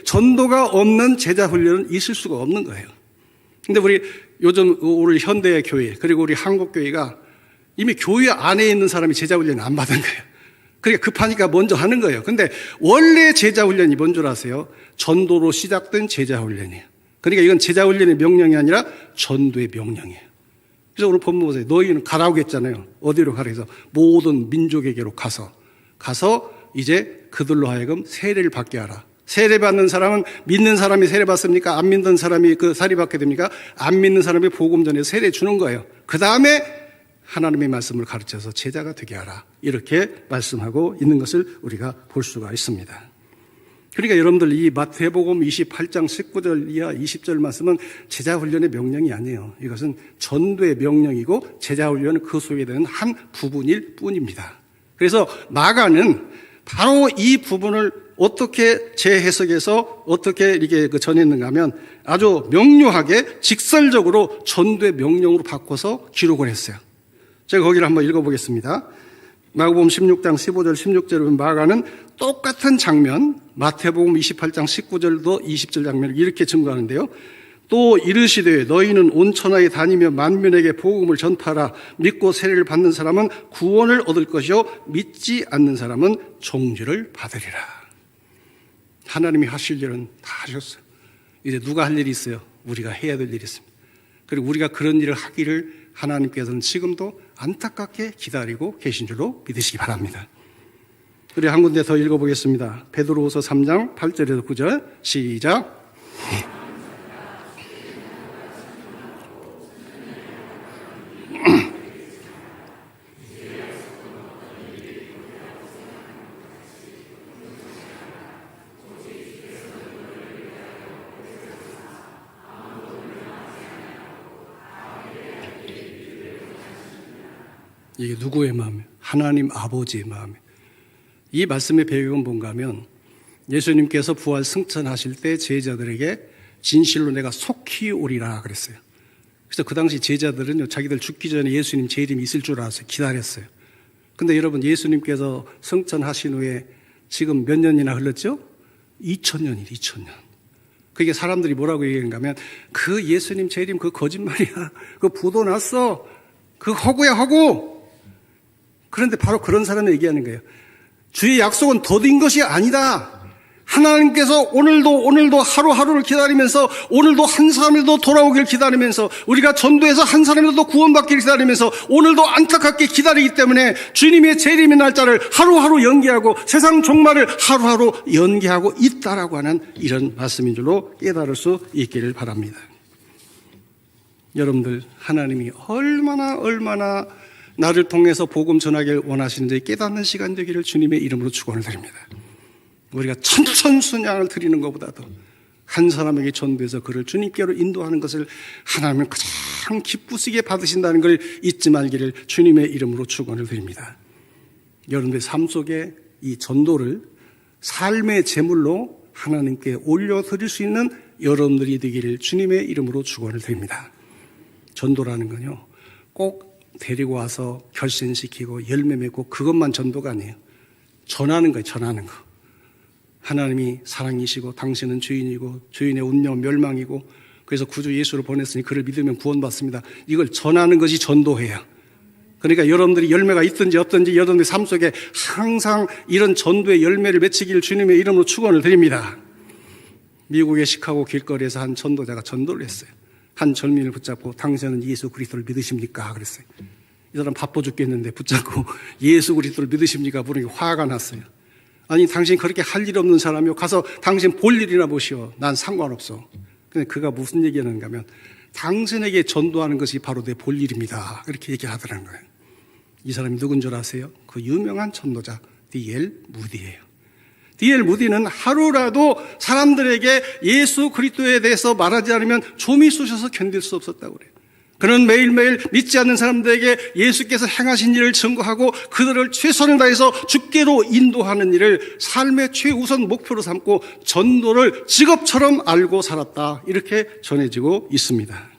전도가 없는 제자훈련은 있을 수가 없는 거예요. 근데 우리 요즘 우리 현대 교회 그리고 우리 한국 교회가 이미 교회 안에 있는 사람이 제자훈련을 안 받은 거예요. 그러니까 급하니까 먼저 하는 거예요. 근데 원래 제자훈련이 뭔 줄 아세요? 전도로 시작된 제자훈련이에요. 그러니까 이건 제자훈련의 명령이 아니라 전도의 명령이에요. 그래서 오늘 본문 보세요. 너희는 가라고 했잖아요. 어디로 가라 해서 모든 민족에게로 가서 이제 그들로 하여금 세례를 받게 하라. 세례 받는 사람은 믿는 사람이 세례 받습니까? 안 믿는 사람이 그 세례 받게 됩니까? 안 믿는 사람이 복음 전에 세례 주는 거예요. 그 다음에 하나님의 말씀을 가르쳐서 제자가 되게 하라. 이렇게 말씀하고 있는 것을 우리가 볼 수가 있습니다. 그러니까 여러분들 이 마태복음 28장 19절 이하 20절 말씀은 제자훈련의 명령이 아니에요. 이것은 전도의 명령이고 제자훈련은 그 속에 되는 한 부분일 뿐입니다. 그래서 마가는 바로 이 부분을 어떻게 재해석해서 어떻게 이렇게 전했는가 하면 아주 명료하게 직설적으로 전도의 명령으로 바꿔서 기록을 했어요. 제가 거기를 한번 읽어보겠습니다. 마가복음 16장 15절 16절에 보면 마가는 똑같은 장면 마태복음 28장 19절도 20절 장면을 이렇게 증거하는데요. 또 이르시되 너희는 온 천하에 다니며 만민에게 복음을 전파하라. 믿고 세례를 받는 사람은 구원을 얻을 것이요 믿지 않는 사람은 종주를 받으리라. 하나님이 하실 일은 다 하셨어요. 이제 누가 할 일이 있어요? 우리가 해야 될 일이 있습니다. 그리고 우리가 그런 일을 하기를 하나님께서는 지금도 안타깝게 기다리고 계신 줄로 믿으시기 바랍니다. 우리 한 군데 더 읽어보겠습니다. 베드로후서 3장 8절에서 9절 시작. 이게 누구의 마음이에요? 하나님 아버지의 마음이에요. 이 말씀의 배경은 뭔가 하면 예수님께서 부활 승천하실 때 제자들에게 진실로 내가 속히 오리라 그랬어요. 그래서 그 당시 제자들은요, 자기들 죽기 전에 예수님 재림이 있을 줄 알아서 기다렸어요. 근데 여러분, 예수님께서 승천하신 후에 지금 몇 년이나 흘렀죠? 2000년이에요, 2000년. 그게 사람들이 뭐라고 얘기하는가 하면 그 예수님 재림 그 거짓말이야. 그 부도 났어. 그 허구야, 허구. 그런데 바로 그런 사람이 얘기하는 거예요. 주의 약속은 더딘 것이 아니다. 하나님께서 오늘도 하루하루를 기다리면서 오늘도 한 사람이 더 돌아오길 기다리면서 우리가 전도해서 한 사람이 더 구원받기를 기다리면서 오늘도 안타깝게 기다리기 때문에 주님의 재림의 날짜를 하루하루 연기하고 세상 종말을 하루하루 연기하고 있다라고 하는 이런 말씀인 줄로 깨달을 수 있기를 바랍니다. 여러분들, 하나님이 얼마나 나를 통해서 복음 전하기를 원하시는지 깨닫는 시간 되기를 주님의 이름으로 축원을 드립니다. 우리가 천천순양을 드리는 것보다도 한 사람에게 전도해서 그를 주님께로 인도하는 것을 하나님은 가장 기쁘시게 받으신다는 걸 잊지 말기를 주님의 이름으로 축원을 드립니다. 여러분들의 삶 속에 이 전도를 삶의 제물로 하나님께 올려드릴 수 있는 여러분들이 되기를 주님의 이름으로 축원을 드립니다. 전도라는 건요, 꼭 데리고 와서 결신시키고 열매 맺고 그것만 전도가 아니에요. 전하는 거예요, 전하는 거. 하나님이 사랑이시고 당신은 주인이고 주인의 운명은 멸망이고 그래서 구주 예수를 보냈으니 그를 믿으면 구원받습니다. 이걸 전하는 것이 전도예요. 그러니까 여러분들이 열매가 있든지 없든지 여러분들의 삶 속에 항상 이런 전도의 열매를 맺히기를 주님의 이름으로 축원을 드립니다. 미국의 시카고 길거리에서 한 전도자가 전도를 했어요. 한 젊은이를 붙잡고 당신은 예수 그리스도를 믿으십니까? 그랬어요. 이 사람 바빠 죽겠는데 붙잡고 예수 그리스도를 믿으십니까? 물으니 화가 났어요. 아니, 당신 그렇게 할 일 없는 사람이요. 가서 당신 볼 일이나 보시오. 난 상관없어. 근데 그가 무슨 얘기하는가 하면 당신에게 전도하는 것이 바로 내 볼 일입니다. 그렇게 얘기하더라는 거예요. 이 사람이 누군 줄 아세요? 그 유명한 전도자 D.L. 무디예요. D.L. 무디는 하루라도 사람들에게 예수 그리스도에 대해서 말하지 않으면 좀이 쑤셔서 견딜 수 없었다고 그래요. 그는 매일매일 믿지 않는 사람들에게 예수께서 행하신 일을 증거하고 그들을 최선을 다해서 주께로 인도하는 일을 삶의 최우선 목표로 삼고 전도를 직업처럼 알고 살았다. 이렇게 전해지고 있습니다.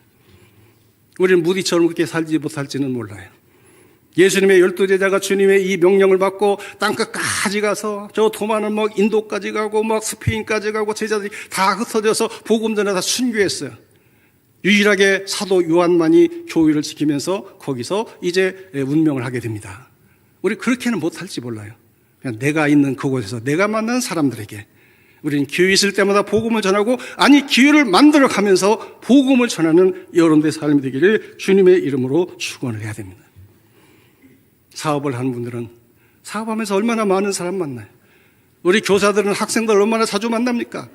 우리는 무디처럼 그렇게 살지 못할지는 몰라요. 예수님의 12제자가 주님의 이 명령을 받고 땅끝까지 가서 저 도마는 막 인도까지 가고 막 스페인까지 가고 제자들이 다 흩어져서 복음 전에 다 순교했어요. 유일하게 사도 요한만이 교회를 지키면서 거기서 이제 운명을 하게 됩니다. 우리 그렇게는 못할지 몰라요. 그냥 내가 있는 그곳에서 내가 만난 사람들에게 우리는 기회 있을 때마다 복음을 전하고, 아니 기회를 만들어가면서 복음을 전하는 여러분들의 삶이 되기를 주님의 이름으로 축원을 해야 됩니다. 사업을 하는 분들은 사업하면서 얼마나 많은 사람 만나요. 우리 교사들은 학생들 얼마나 자주 만납니까?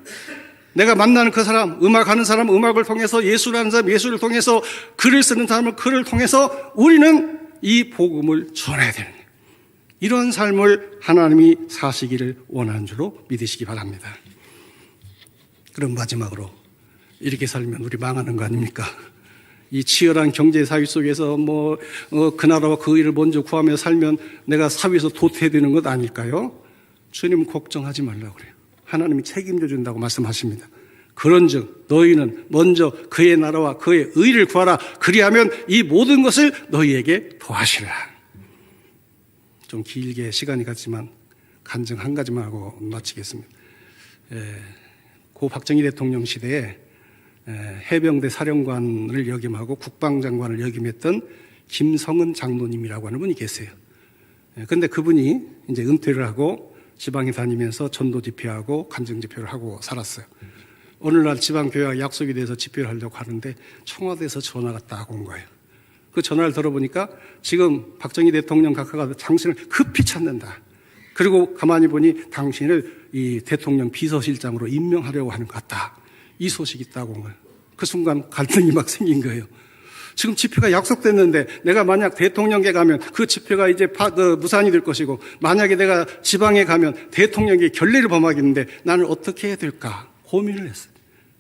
내가 만나는 그 사람, 음악하는 사람 음악을 통해서, 예술을 하는 사람 예술을 통해서, 글을 쓰는 사람은 글을 통해서 우리는 이 복음을 전해야 되는 거예요. 이런 삶을 하나님이 사시기를 원하는 줄로 믿으시기 바랍니다. 그럼 마지막으로, 이렇게 살면 우리 망하는 거 아닙니까? 이 치열한 경제 사회 속에서 그 나라와 그 일을 먼저 구하며 살면 내가 사회에서 도태되는 것 아닐까요? 주님 걱정하지 말라고 그래요. 하나님이 책임져 준다고 말씀하십니다. 그런즉 너희는 먼저 그의 나라와 그의 의를 구하라. 그리하면 이 모든 것을 너희에게 더하시리라. 좀 길게 시간이 갔지만 간증 한 가지만 하고 마치겠습니다. 고 박정희 대통령 시대에 해병대 사령관을 역임하고 국방장관을 역임했던 김성은 장로님이라고 하는 분이 계세요. 그런데 그분이 이제 은퇴를 하고 지방에 다니면서 전도 집회하고 간증 집회를 하고 살았어요. 오늘날 지방교회와 약속이 돼서 집회를 하려고 하는데 청와대에서 전화가 딱 온 거예요. 그 전화를 들어보니까 지금 박정희 대통령 각하가 당신을 급히 찾는다. 그리고 가만히 보니 당신을 이 대통령 비서실장으로 임명하려고 하는 것 같다. 이 소식이 딱 온 거예요. 그 순간 갈등이 막 생긴 거예요. 지금 집회가 약속됐는데 내가 만약 대통령에 가면 그 집회가 이제 무산이 될 것이고, 만약에 내가 지방에 가면 대통령이 결례를 범하겠는데 나는 어떻게 해야 될까 고민을 했어요.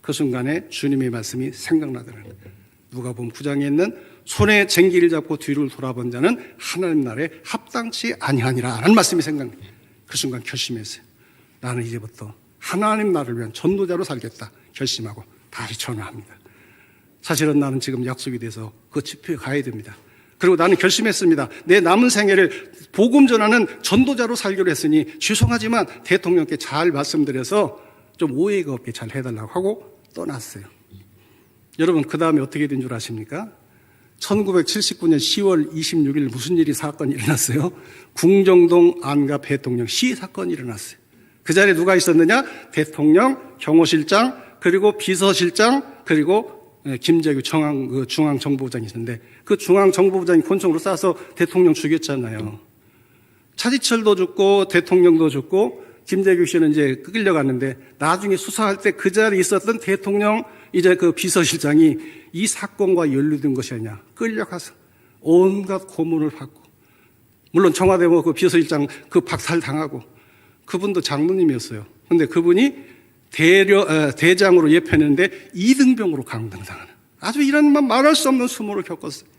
그 순간에 주님의 말씀이 생각나더라는 거예요. 누가복음 9장에 있는 손에 쟁기를 잡고 뒤를 돌아본 자는 하나님 나라에 합당치 아니하니라 라는 말씀이 생각나요. 그 순간 결심했어요. 나는 이제부터 하나님 나라를 위한 전도자로 살겠다 결심하고 다시 전화합니다. 사실은 나는 지금 약속이 돼서 그 집회에 가야 됩니다. 그리고 나는 결심했습니다. 내 남은 생애를 복음 전하는 전도자로 살기로 했으니 죄송하지만 대통령께 잘 말씀드려서 좀 오해가 없게 잘 해달라고 하고 떠났어요. 여러분, 그 다음에 어떻게 된 줄 아십니까? 1979년 10월 26일 무슨 사건이 일어났어요? 궁정동 안갑 대통령 시해 사건이 일어났어요. 그 자리에 누가 있었느냐? 대통령, 경호실장, 그리고 비서실장, 그리고 김재규 중앙정보부장이 있었는데, 그 중앙정보부장이 권총으로 쏴서 대통령 죽였잖아요. 차지철도 죽고 대통령도 죽고 김재규 씨는 이제 끌려갔는데, 나중에 수사할 때 그 자리에 있었던 대통령 이제 그 비서실장이 이 사건과 연루된 것이 아니냐 끌려가서 온갖 고문을 받고, 물론 청와대 그 비서실장 그 박살당하고, 그분도 장로님이었어요. 근데 그분이 대장으로 예편했는데 2등병으로 강등당하는, 아주 이런 말할 수 없는 수모를 겪었어요.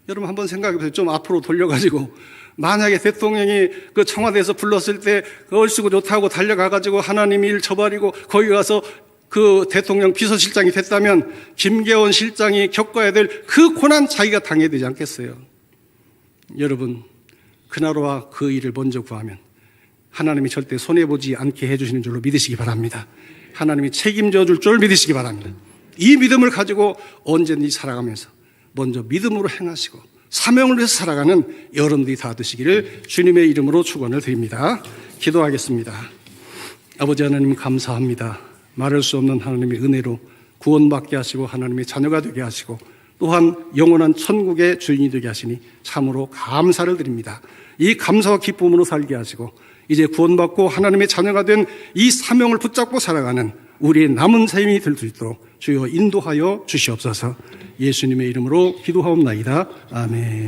여러분 한번 생각해 보세요. 좀 앞으로 돌려가지고, 만약에 대통령이 그 청와대에서 불렀을 때 얼씨구 좋다고 달려가가지고 하나님 일 저버리고 거기 가서 그 대통령 비서실장이 됐다면 김계원 실장이 겪어야 될 그 고난 자기가 당해야 되지 않겠어요? 여러분, 그 나라와 그 일을 먼저 구하면 하나님이 절대 손해보지 않게 해주시는 줄로 믿으시기 바랍니다. 하나님이 책임져 줄 줄 믿으시기 바랍니다. 이 믿음을 가지고 언제든지 살아가면서 먼저 믿음으로 행하시고 사명을 위해서 살아가는 여러분들이 다 되시기를 주님의 이름으로 축원을 드립니다. 기도하겠습니다. 아버지 하나님 감사합니다. 말할 수 없는 하나님의 은혜로 구원받게 하시고 하나님의 자녀가 되게 하시고 또한 영원한 천국의 주인이 되게 하시니 참으로 감사를 드립니다. 이 감사와 기쁨으로 살게 하시고 이제 구원받고 하나님의 자녀가 된 이 사명을 붙잡고 살아가는 우리의 남은 삶이 될 수 있도록 주여 인도하여 주시옵소서. 예수님의 이름으로 기도하옵나이다. 아멘.